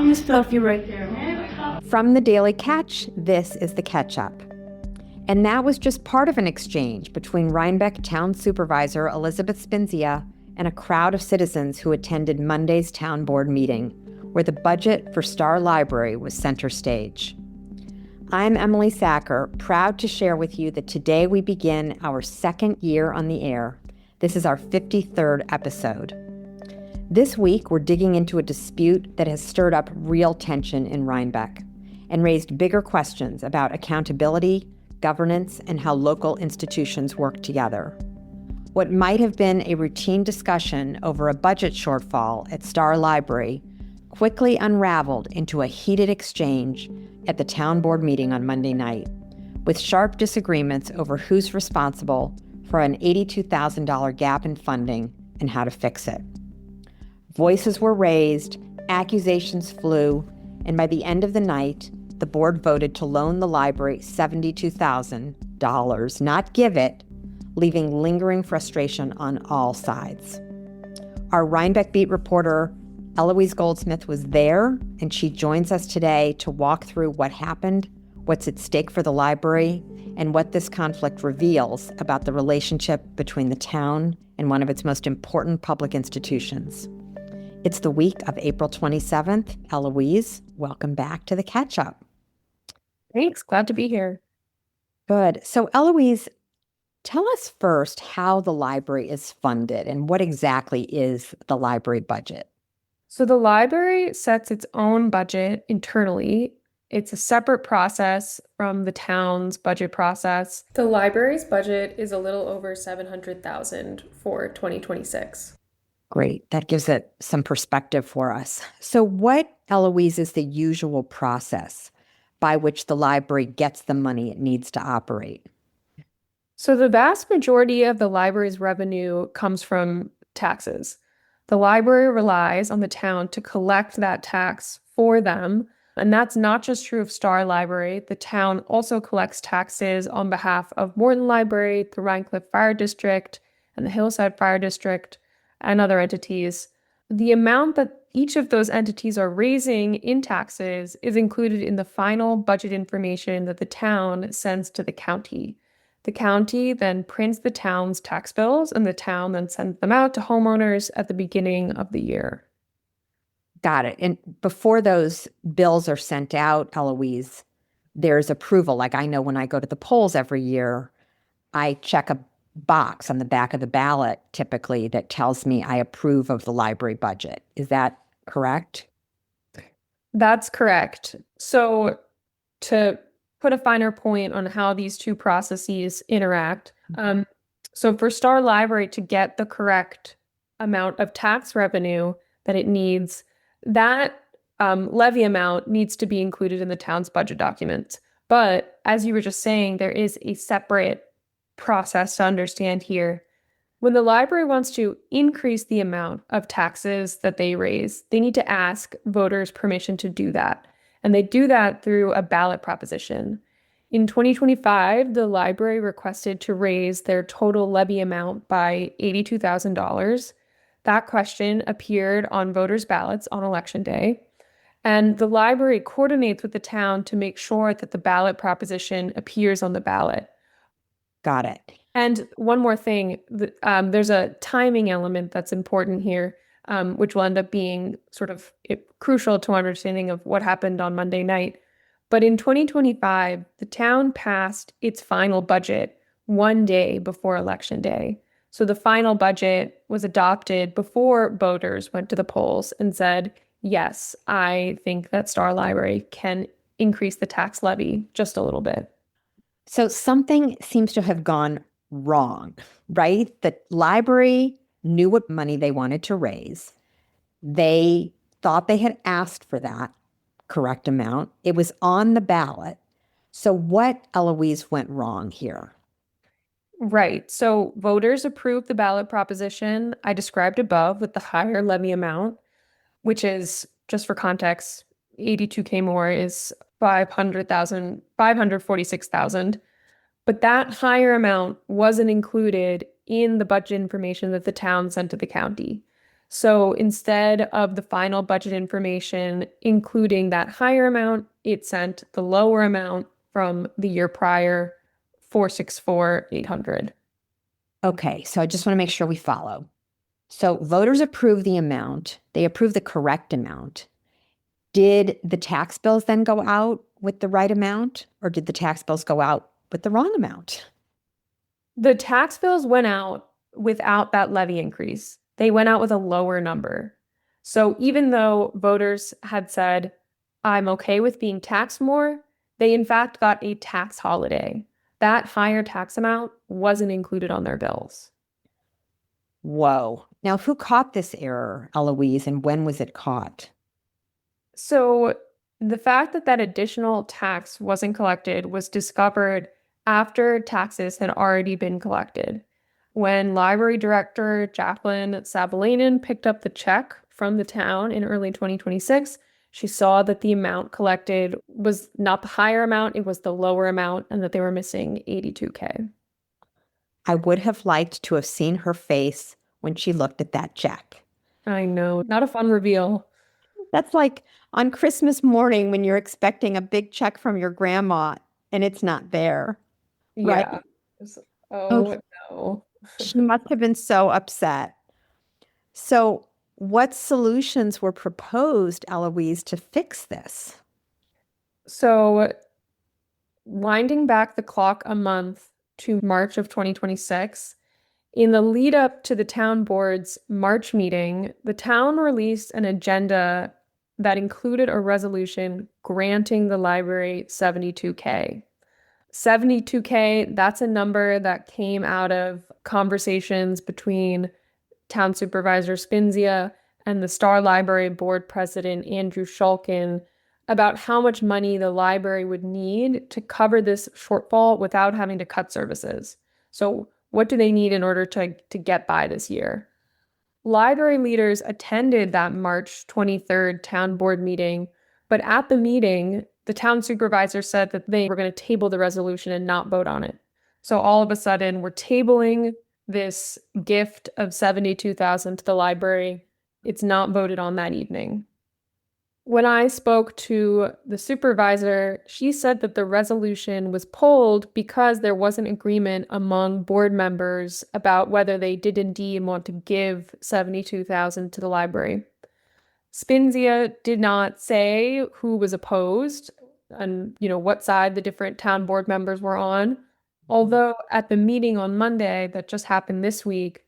me stop you right there. From the Daily Catch, this is the Catch Up. And that was just part of an exchange between Rhinebeck Town Supervisor Elizabeth Spinzia and a crowd of citizens who attended Monday's Town Board meeting, where the budget for Starr Library was center stage. I'm Emily Sachar, proud to share with you that today we begin our second year on the air. This is our 53rd episode. This week, we're digging into a dispute that has stirred up real tension in Rhinebeck and raised bigger questions about accountability, governance, and how local institutions work together. What might have been a routine discussion over a budget shortfall at Starr Library quickly unraveled into a heated exchange at the town board meeting on Monday night, with sharp disagreements over who's responsible for an $82,000 gap in funding and how to fix it. Voices were raised, accusations flew, and by the end of the night, the board voted to loan the library $72,000, not give it, leaving lingering frustration on all sides. Our Rhinebeck beat reporter, Eloise Goldsmith, was there, and she joins us today to walk through what happened, what's at stake for the library, and what this conflict reveals about the relationship between the town and one of its most important public institutions. It's the week of April 27th. Eloise, welcome back to the Catch Up. Thanks. Glad to be here. Good. So, Eloise, tell us first how the library is funded and what exactly is the library budget? So the library sets its own budget internally. It's a separate process from the town's budget process. The library's budget is a little over $700,000 for 2026. Great. That gives it some perspective for us. So what, Eloise, is the usual process by which the library gets the money it needs to operate? So the vast majority of the library's revenue comes from taxes. The library relies on the town to collect that tax for them. And that's not just true of Starr Library. The town also collects taxes on behalf of Morton Library, the Rhinecliff Fire District, and the Hillside Fire District, and other entities. The amount that each of those entities are raising in taxes is included in the final budget information that the town sends to the county. The county then prints the town's tax bills, and the town then sends them out to homeowners at the beginning of the year. Got it. And before those bills are sent out, Eloise, there's approval. Like I know when I go to the polls every year, I check a box on the back of the ballot typically that tells me I approve of the library budget. Is that correct? That's correct. So to put a finer point on how these two processes interact, so for Starr Library to get the correct amount of tax revenue that it needs, that levy amount needs to be included in the town's budget documents. But as you were just saying, there is a separate process to understand here. When the library wants to increase the amount of taxes that they raise, they need to ask voters' permission to do that. And they do that through a ballot proposition. In 2025, the library requested to raise their total levy amount by $82,000. That question appeared on voters' ballots on Election Day. And the library coordinates with the town to make sure that the ballot proposition appears on the ballot. Got it. And one more thing, there's a timing element that's important here, which will end up being sort of crucial to understanding of what happened on Monday night. But in 2025, the town passed its final budget one day before Election Day. So the final budget was adopted before voters went to the polls and said, yes, I think that Starr Library can increase the tax levy just a little bit. So something seems to have gone wrong, right? The library knew what money they wanted to raise. They thought they had asked for that correct amount. It was on the ballot. So what, Eloise, went wrong here? Right. So voters approved the ballot proposition I described above with the higher levy amount, which is, just for context, 82K more is 546,000. But that higher amount wasn't included in the budget information that the town sent to the county. So instead of the final budget information, including that higher amount, it sent the lower amount from the year prior, 464,800. Okay, so I just want to make sure we follow. So voters approve the amount. They approve the correct amount. Did the tax bills then go out with the right amount, or did the tax bills go out with the wrong amount? The tax bills went out without that levy increase. They went out with a lower number. So even though voters had said, I'm okay with being taxed more, they in fact got a tax holiday. That higher tax amount wasn't included on their bills. Whoa. Now, who caught this error, Eloise, and when was it caught? So the fact that that additional tax wasn't collected was discovered after taxes had already been collected. When library director Jacqueline Savalainen picked up the check from the town in early 2026, she saw that the amount collected was not the higher amount, it was the lower amount, and that they were missing $82K. I would have liked to have seen her face when she looked at that check. I know, not a fun reveal. That's like on Christmas morning when you're expecting a big check from your grandma and it's not there. Right? Yeah. Oh, no. She must have been so upset. So, what solutions were proposed, Eloise, to fix this? So, winding back the clock a month to March of 2026, in the lead up to the town board's March meeting, the town released an agenda that included a resolution granting the library 72K. 72K, that's a number that came out of conversations between Town Supervisor Spinzia and the Starr Library Board President Andrew Shulkin about how much money the library would need to cover this shortfall without having to cut services. So what do they need in order to get by this year? Library leaders attended that March 23rd town board meeting, but at the meeting, the town supervisor said that they were going to table the resolution and not vote on it. So all of a sudden, we're tabling this gift of $72,000 to the library. It's not voted on that evening. When I spoke to the supervisor, she said that the resolution was pulled because there wasn't agreement among board members about whether they did indeed want to give $72,000 to the library. Spinzia did not say who was opposed and, what side the different town board members were on. Although at the meeting on Monday that just happened this week,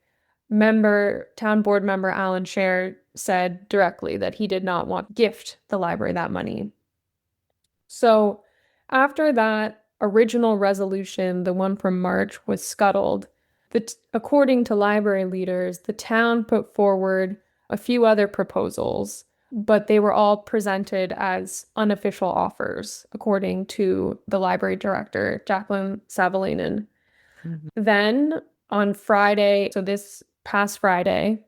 town board member Alan Scher said directly that he did not want to gift the library that money. So after that original resolution, the one from March, was scuttled, according to library leaders, the town put forward a few other proposals, but they were all presented as unofficial offers, according to the library director, Jacqueline Savalainen. Mm-hmm. Then on Friday, so this past Friday,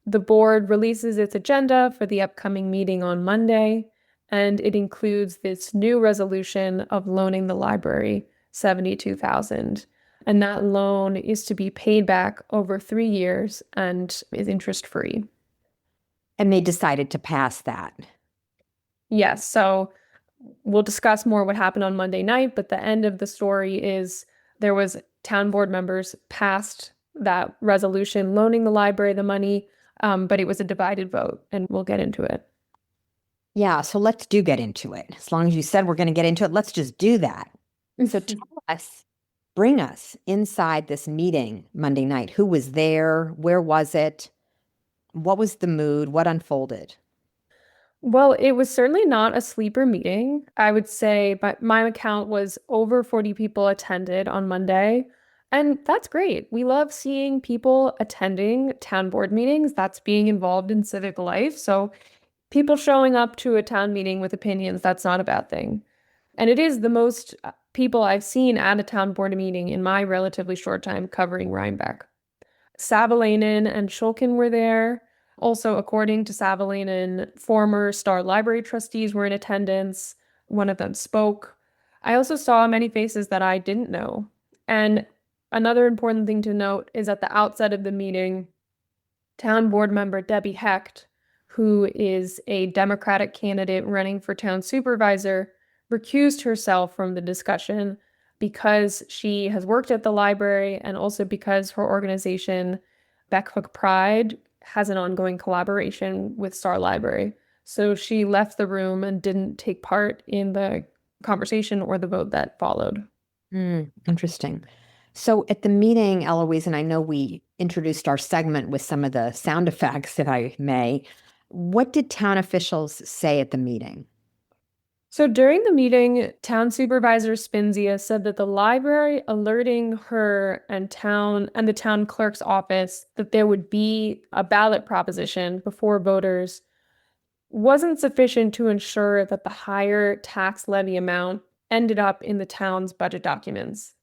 the board releases its agenda for the upcoming meeting on Monday, and it includes this new resolution of loaning the library $72,000. And that loan is to be paid back over 3 years and is interest-free. And they decided to pass that. Yes, so we'll discuss more what happened on Monday night, but the end of the story is there was town board members passed that resolution loaning the library the money, but it was a divided vote, and we'll get into it. Yeah, so let's get into it. As long as you said we're going to get into it, let's just do that. So bring us inside this meeting Monday night. Who was there? Where was it? What was the mood? What unfolded? Well, it was certainly not a sleeper meeting. I would say, but my account was over 40 people attended on Monday. And that's great. We love seeing people attending town board meetings. That's being involved in civic life. So people showing up to a town meeting with opinions, that's not a bad thing. And it is the most people I've seen at a town board meeting in my relatively short time covering Rhinebeck. Savalainen and Shulkin were there. Also, according to Savalainen, former Starr Library trustees were in attendance. One of them spoke. I also saw many faces that I didn't know. And another important thing to note is at the outset of the meeting, Town board member Debbie Hecht, who is a Democratic candidate running for town supervisor, recused herself from the discussion because she has worked at the library and also because her organization, Beck Hook Pride, has an ongoing collaboration with Starr Library. So she left the room and didn't take part in the conversation or the vote that followed. Interesting. So at the meeting, Eloise, and I know we introduced our segment with some of the sound effects, if I may, what did town officials say at the meeting? So during the meeting, Town Supervisor Spinzia said that the library alerting her and the town clerk's office that there would be a ballot proposition before voters wasn't sufficient to ensure that the higher tax levy amount ended up in the town's budget documents.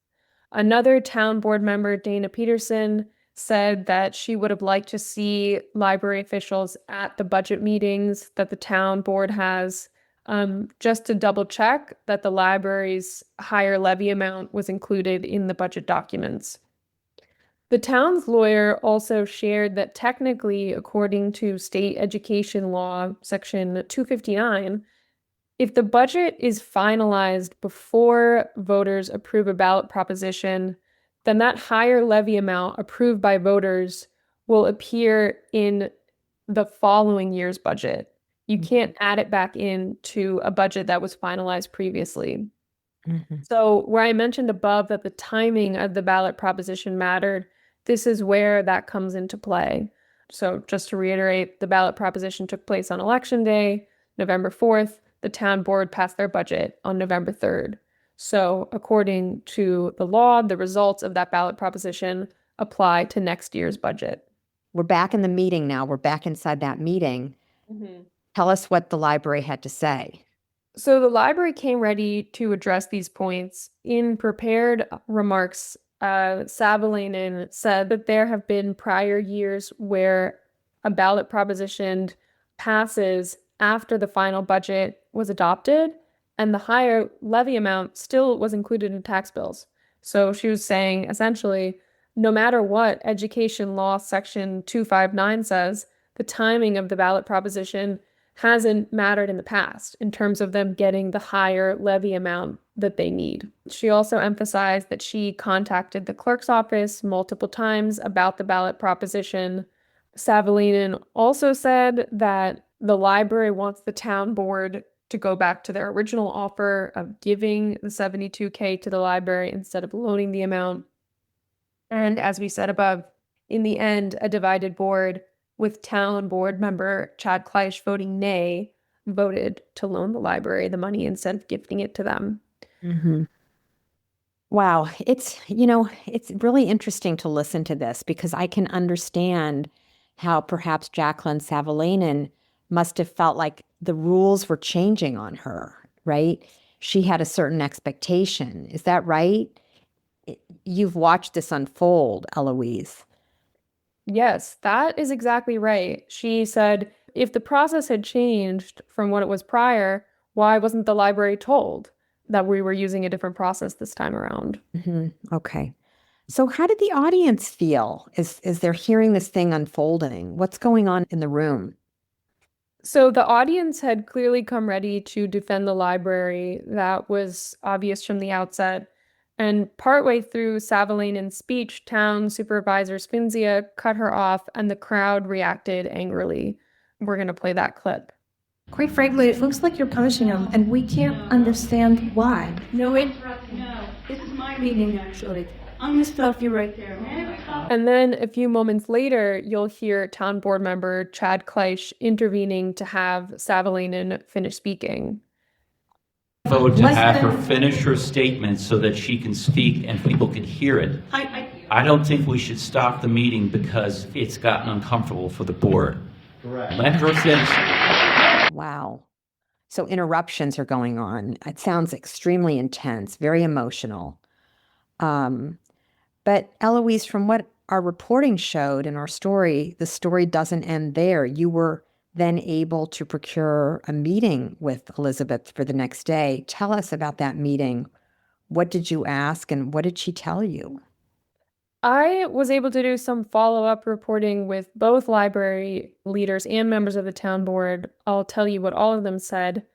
Another town board member, Dana Peterson, said that she would have liked to see library officials at the budget meetings that the town board has, just to double check that the library's higher levy amount was included in the budget documents. The town's lawyer also shared that technically, according to state education law, section 259, if the budget is finalized before voters approve a ballot proposition, then that higher levy amount approved by voters will appear in the following year's budget. You can't add it back into a budget that was finalized previously. So where I mentioned above that the timing of the ballot proposition mattered, this is where that comes into play. So just to reiterate, the ballot proposition took place on Election Day, November 4th. The town board passed their budget on November 3rd. So according to the law, the results of that ballot proposition apply to next year's budget. We're back in the meeting now. We're back inside that meeting. Tell us what the library had to say. So the library came ready to address these points. In prepared remarks, Savalainen said that there have been prior years where a ballot proposition passes after the final budget was adopted, and the higher levy amount still was included in tax bills. So she was saying, essentially, no matter what education law section 259 says, the timing of the ballot proposition hasn't mattered in the past in terms of them getting the higher levy amount that they need. She also emphasized that she contacted the clerk's office multiple times about the ballot proposition. Savalainen also said that the library wants the town board to go back to their original offer of giving the $72K to the library instead of loaning the amount. And as we said above, in the end, a divided board with town board member Chad Kleisch voting nay, voted to loan the library the money instead of gifting it to them. Wow. It's really interesting to listen to this because I can understand how perhaps Jacqueline Savalainen must have felt like the rules were changing on her, right? She had a certain expectation. Is that right? You've watched this unfold, Eloise. Yes, that is exactly right. She said, if the process had changed from what it was prior, why wasn't the library told that we were using a different process this time around? Okay. So how did the audience feel as they're hearing this thing unfolding? What's going on in the room? So the audience had clearly come ready to defend the library. That was obvious from the outset. And partway through Savalainen's speech, Town Supervisor Spinzia cut her off and the crowd reacted angrily. We're going to play that clip. Quite frankly, it looks like you're punishing them, and we can't understand why. No interrupting. No, this is my meeting, actually. I'm going to stop you right there. And then a few moments later, you'll hear town board member Chad Kleisch intervening to have Savalainen finish speaking. Vote to have her finish her statement so that she can speak and people can hear it. I don't think we should stop the meeting because it's gotten uncomfortable for the board. Correct. Let her finish. Wow. So interruptions are going on. It sounds extremely intense, very emotional. But Eloise, from what our reporting showed in our story, the story doesn't end there. You were then able to procure a meeting with Elizabeth for the next day. Tell us about that meeting. What did you ask and what did she tell you? I was able to do some follow-up reporting with both library leaders and members of the town board. I'll tell you what all of them said.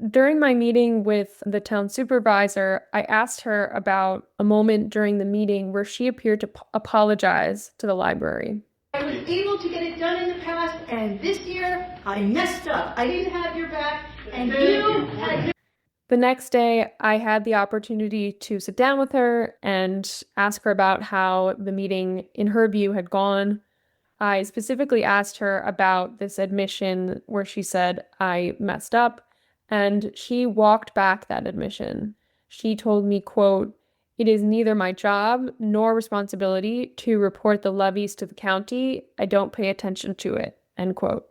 During my meeting with the town supervisor, I asked her about a moment during the meeting where she appeared to apologize to the library. I was able to get it done in the past, and this year I messed up. I didn't have your back, and you had. The next day, I had the opportunity to sit down with her and ask her about how the meeting, in her view, had gone. I specifically asked her about this admission where she said, I messed up, and she walked back that admission. She told me, quote, "It is neither my job nor responsibility to report the levies to the county. I don't pay attention to it," end quote.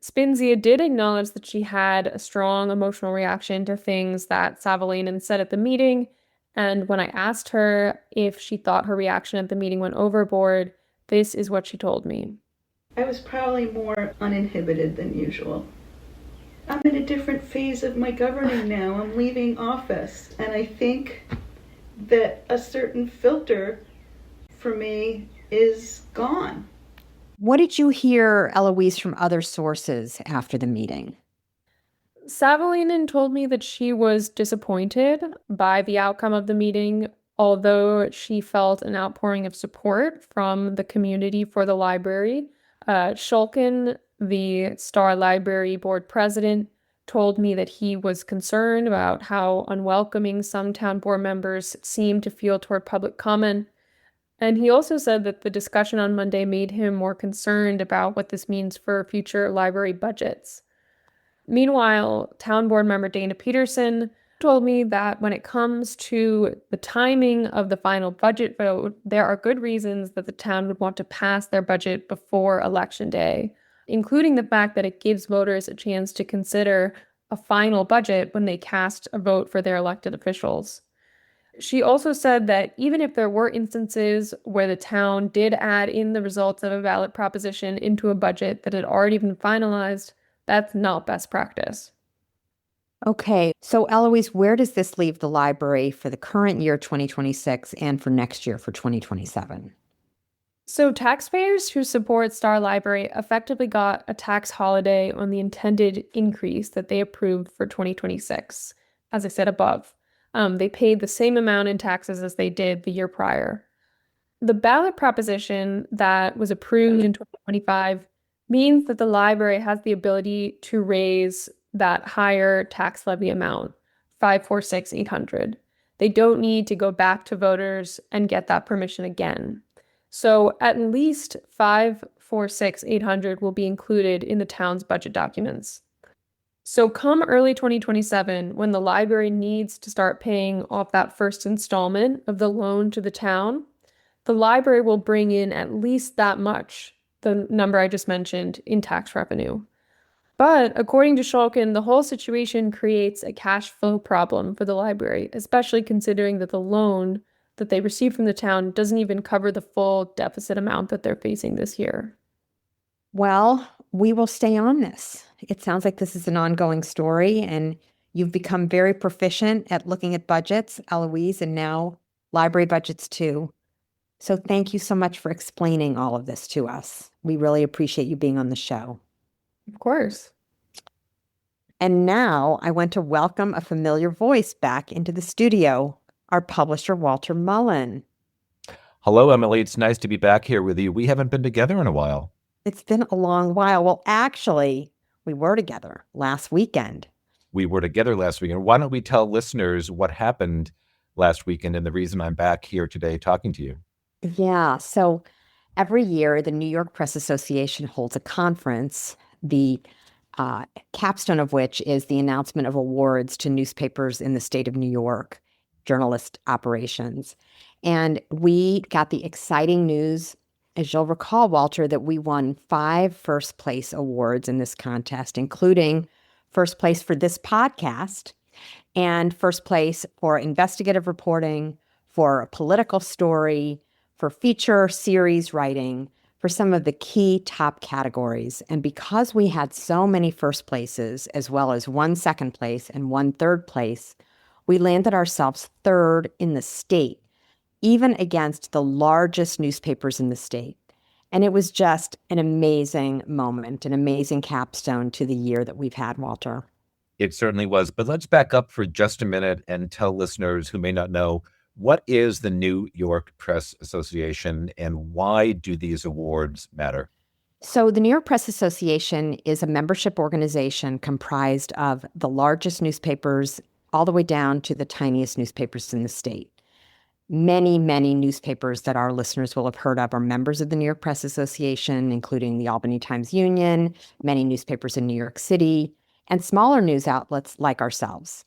Spinzia did acknowledge that she had a strong emotional reaction to things that Savalainen said at the meeting, and when I asked her if she thought her reaction at the meeting went overboard, this is what she told me. I was probably more uninhibited than usual. I'm in a different phase of my governing now. I'm leaving office, and I think that a certain filter for me is gone. What did you hear, Eloise, from other sources after the meeting? Savalainen told me that she was disappointed by the outcome of the meeting, although she felt an outpouring of support from the community for the library. Shulkin, the Starr Library board president, told me that he was concerned about how unwelcoming some town board members seemed to feel toward public comment. And he also said that the discussion on Monday made him more concerned about what this means for future library budgets. Meanwhile, town board member Dana Peterson told me that when it comes to the timing of the final budget vote, there are good reasons that the town would want to pass their budget before Election Day, including the fact that it gives voters a chance to consider a final budget when they cast a vote for their elected officials. She also said that even if there were instances where the town did add in the results of a ballot proposition into a budget that had already been finalized, that's not best practice. Okay, so Eloise, where does this leave the library for the current year 2026 and for next year for 2027? So taxpayers who support Starr Library effectively got a tax holiday on the intended increase that they approved for 2026, as I said above. They paid the same amount in taxes as they did the year prior. The ballot proposition that was approved in 2025 means that the library has the ability to raise that higher tax levy amount, $546,800. They don't need to go back to voters and get that permission again. So at least $546,800 will be included in the town's budget documents. So come early 2027, when the library needs to start paying off that first installment of the loan to the town, the library will bring in at least that much, the number I just mentioned, in tax revenue. But according to Shulkin, the whole situation creates a cash flow problem for the library, especially considering that the loan that they receive from the town doesn't even cover the full deficit amount that they're facing this year. Well, we will stay on this. It sounds like this is an ongoing story, and you've become very proficient at looking at budgets, Eloise, and now library budgets too. So thank you so much for explaining all of this to us. We really appreciate you being on the show. Of course. And now I want to welcome a familiar voice back into the studio, our publisher, Walter Mullin. Hello, Emily. It's nice to be back here with you. We haven't been together in a while. It's been a long while. Well, actually, we were together last weekend. We were together last weekend. Why don't we tell listeners what happened last weekend and the reason I'm back here today talking to you? Yeah. So every year, the New York Press Association holds a conference, the capstone of which is the announcement of awards to newspapers in the state of New York, journalist operations. And we got the exciting news, as you'll recall, Walter, that we won 5 first place awards in this contest, including first place for this podcast and first place for investigative reporting, for a political story, for feature series writing, for some of the key top categories. And because we had so many first places, as well as 1 second place and 1 third place, we landed ourselves 3rd in the state. even against the largest newspapers in the state. And it was just an amazing moment, an amazing capstone to the year that we've had, Walter. It certainly was. But let's back up for just a minute and tell listeners who may not know, what is the New York Press Association and why do these awards matter? So the New York Press Association is a membership organization comprised of the largest newspapers all the way down to the tiniest newspapers in the state. Many, many newspapers that our listeners will have heard of are members of the New York Press Association, including the Albany Times-Union, many newspapers in New York City, and smaller news outlets like ourselves.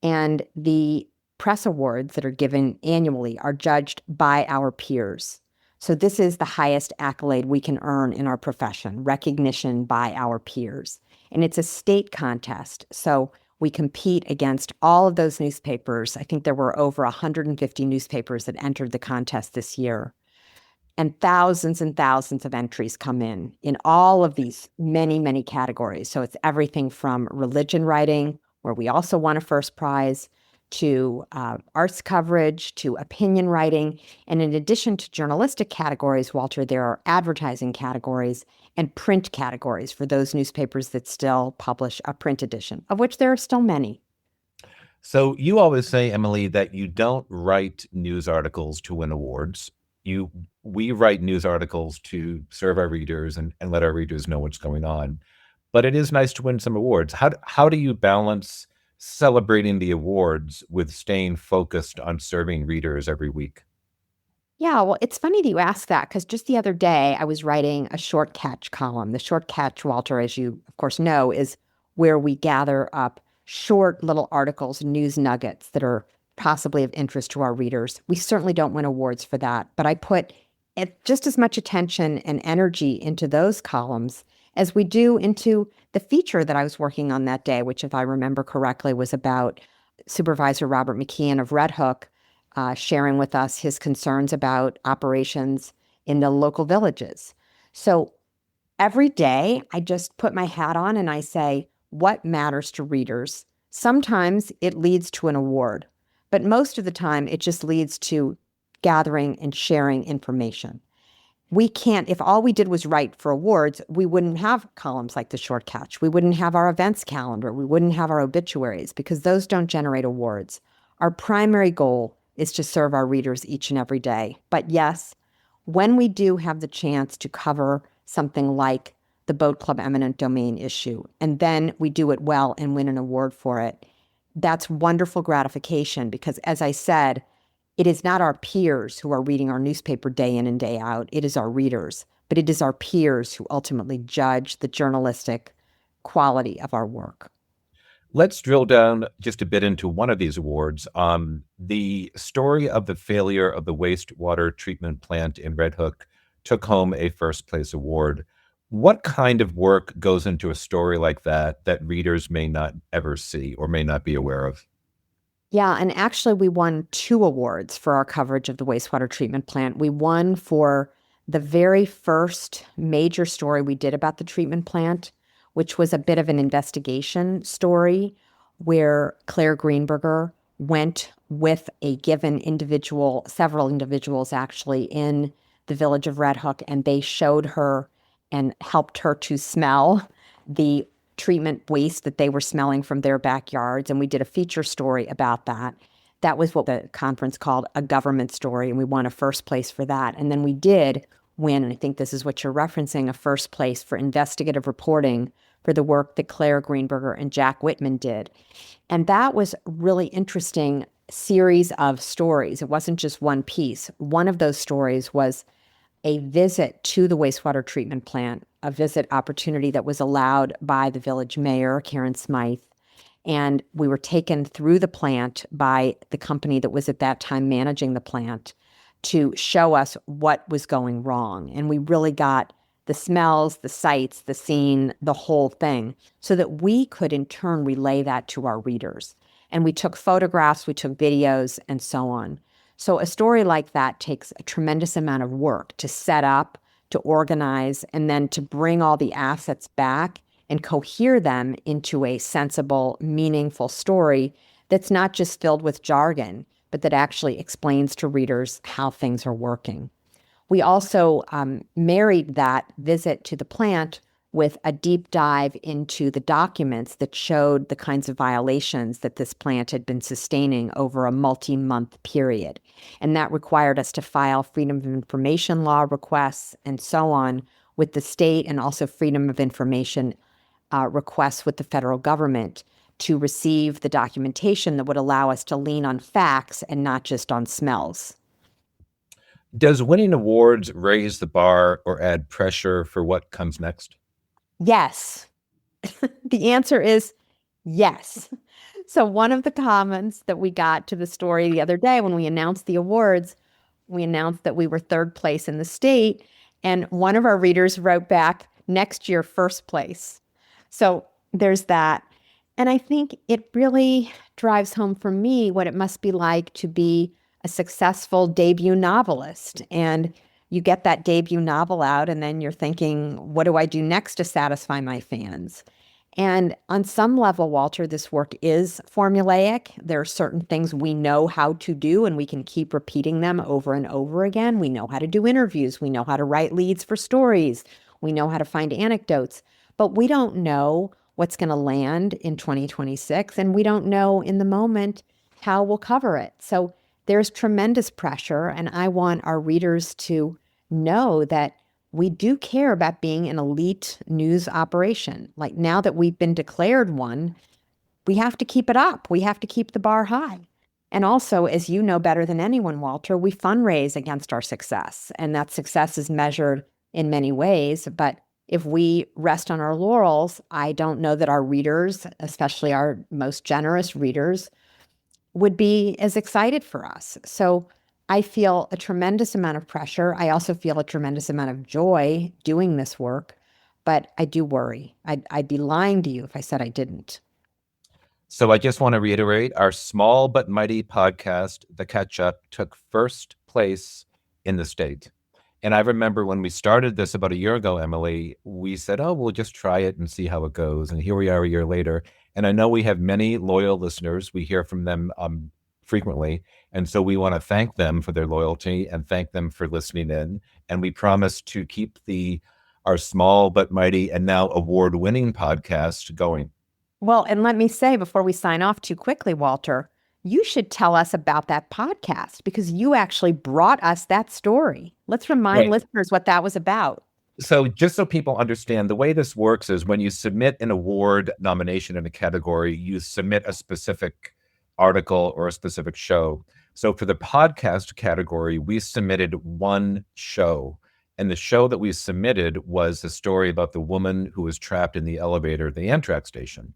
And the press awards that are given annually are judged by our peers. So this is the highest accolade we can earn in our profession, recognition by our peers. And it's a state contest. So we compete against all of those newspapers. I think there were over 150 newspapers that entered the contest this year. And thousands of entries come in all of these many, many categories. So it's everything from religion writing, where we also won a first prize, to arts coverage, to opinion writing. And in addition to journalistic categories, Walter, there are advertising categories and print categories for those newspapers that still publish a print edition, of which there are still many. So you always say, Emily, that you don't write news articles to win awards. We write news articles to serve our readers and let our readers know what's going on. But it is nice to win some awards. How do you balance celebrating the awards with staying focused on serving readers every week? Yeah, well, it's funny that you ask that, because just the other day I was writing a short catch column. The short catch, Walter, as you of course know, is where we gather up short little articles, news nuggets that are possibly of interest to our readers. We certainly don't win awards for that, but I put just as much attention and energy into those columns as we do into the feature that I was working on that day, which, if I remember correctly, was about Supervisor Robert McKeon of Red Hook sharing with us his concerns about operations in the local villages. So every day I just put my hat on and I say, what matters to readers? Sometimes it leads to an award, but most of the time it just leads to gathering and sharing information. We can't, if all we did was write for awards, we wouldn't have columns like the short catch. We wouldn't have our events calendar. We wouldn't have our obituaries, because those don't generate awards. Our primary goal is to serve our readers each and every day. But yes, when we do have the chance to cover something like the Boat Club eminent domain issue, and then we do it well and win an award for it, that's wonderful gratification, because as I said, it is not our peers who are reading our newspaper day in and day out. It is our readers, but it is our peers who ultimately judge the journalistic quality of our work. Let's drill down just a bit into one of these awards. The story of the failure of the wastewater treatment plant in Red Hook took home a first place award. What kind of work goes into a story like that readers may not ever see or may not be aware of? Yeah, and actually we won 2 awards for our coverage of the wastewater treatment plant. We won for the very first major story we did about the treatment plant, which was a bit of an investigation story where Claire Greenburger went with a given individual, several individuals actually, in the village of Red Hook, and they showed her and helped her to smell the treatment waste that they were smelling from their backyards. And we did a feature story about that. That was what the conference called a government story, and we won a first place for that. And then we did win, and I think this is what you're referencing, a first place for investigative reporting for the work that Claire Greenburger and Jack Whitman did. And that was a really interesting series of stories. It wasn't just one piece. One of those stories was a visit to the wastewater treatment plant, a visit opportunity that was allowed by the village mayor, Karen Smythe. And we were taken through the plant by the company that was at that time managing the plant to show us what was going wrong. And we really got the smells, the sights, the scene, the whole thing, so that we could in turn relay that to our readers. And we took photographs, we took videos, and so on. So a story like that takes a tremendous amount of work to set up, to organize, and then to bring all the assets back and cohere them into a sensible, meaningful story that's not just filled with jargon, but that actually explains to readers how things are working. We also married that visit to the plant with a deep dive into the documents that showed the kinds of violations that this plant had been sustaining over a multi-month period. And that required us to file Freedom of Information law requests and so on with the state, and also Freedom of Information requests with the federal government to receive the documentation that would allow us to lean on facts and not just on smells. Does winning awards raise the bar or add pressure for what comes next? Yes. The answer is yes. So one of the comments that we got to the story the other day when we announced the awards, we announced that we were third place in the state, and one of our readers wrote back, "Next year, first place." So there's that. And I think it really drives home for me what it must be like to be a successful debut novelist. And you get that debut novel out, and then you're thinking, what do I do next to satisfy my fans? And on some level, Walter, this work is formulaic. There are certain things we know how to do, and we can keep repeating them over and over again. We know how to do interviews. We know how to write leads for stories. We know how to find anecdotes. But we don't know what's going to land in 2026, and we don't know in the moment how we'll cover it. So there's tremendous pressure, and I want our readers to know that we do care about being an elite news operation. Like, now that we've been declared one, we have to keep it up. We have to keep the bar high. And also, as you know better than anyone, Walter, we fundraise against our success, and that success is measured in many ways. But if we rest on our laurels, I don't know that our readers, especially our most generous readers, would be as excited for us. So I feel a tremendous amount of pressure. I also feel a tremendous amount of joy doing this work, but I do worry. I'd be lying to you if I said I didn't. So I just want to reiterate, our small but mighty podcast, The Catch Up, took first place in the state. And I remember when we started this about a year ago, Emily, we said, oh, we'll just try it and see how it goes. And here we are a year later. And I know we have many loyal listeners. We hear from them frequently. And so we want to thank them for their loyalty and thank them for listening in. And we promise to keep our small but mighty and now award-winning podcast going. Well, and let me say before we sign off too quickly, Walter, you should tell us about that podcast because you actually brought us that story. Let's remind listeners what that was about. So just so people understand, the way this works is when you submit an award nomination in a category, you submit a specific article or a specific show. So for the podcast category, we submitted one show. And the show that we submitted was a story about the woman who was trapped in the elevator at the Amtrak station.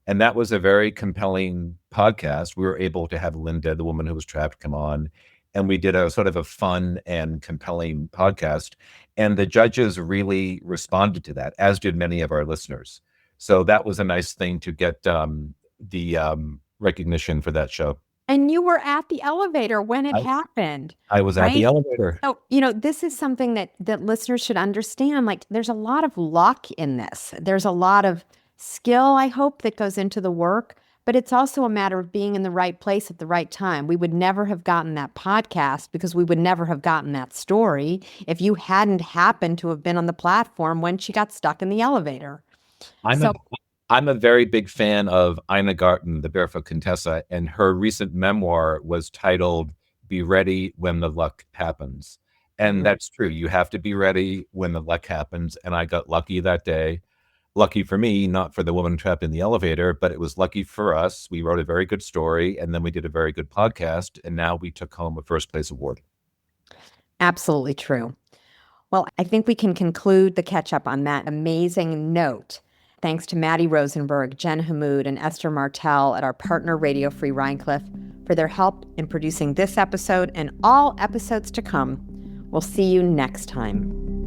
And that was a very compelling podcast. We were able to have Linda, the woman who was trapped, come on. And we did a sort of a fun and compelling podcast. And the judges really responded to that, as did many of our listeners. So that was a nice thing to get the recognition for that show. And you were at the elevator when it happened. I was at the elevator. So, this is something that listeners should understand. Like, there's a lot of luck in this. There's a lot of skill, I hope, that goes into the work. But it's also a matter of being in the right place at the right time. We would never have gotten that podcast because we would never have gotten that story if you hadn't happened to have been on the platform when she got stuck in the elevator. I'm a very big fan of Ina Garten, the Barefoot Contessa, and her recent memoir was titled Be Ready When the Luck Happens. And that's true. You have to be ready when the luck happens. And I got lucky that day. Lucky for me, not for the woman trapped in the elevator, but it was lucky for us. We wrote a very good story, and then we did a very good podcast, and now we took home a first place award. Absolutely true. Well, I think we can conclude the catch up on that amazing note. Thanks to Maddie Rosenberg, Jen Hammoud, and Esther Martell at our partner Radio Free Rhinecliff for their help in producing this episode and all episodes to come. We'll see you next time.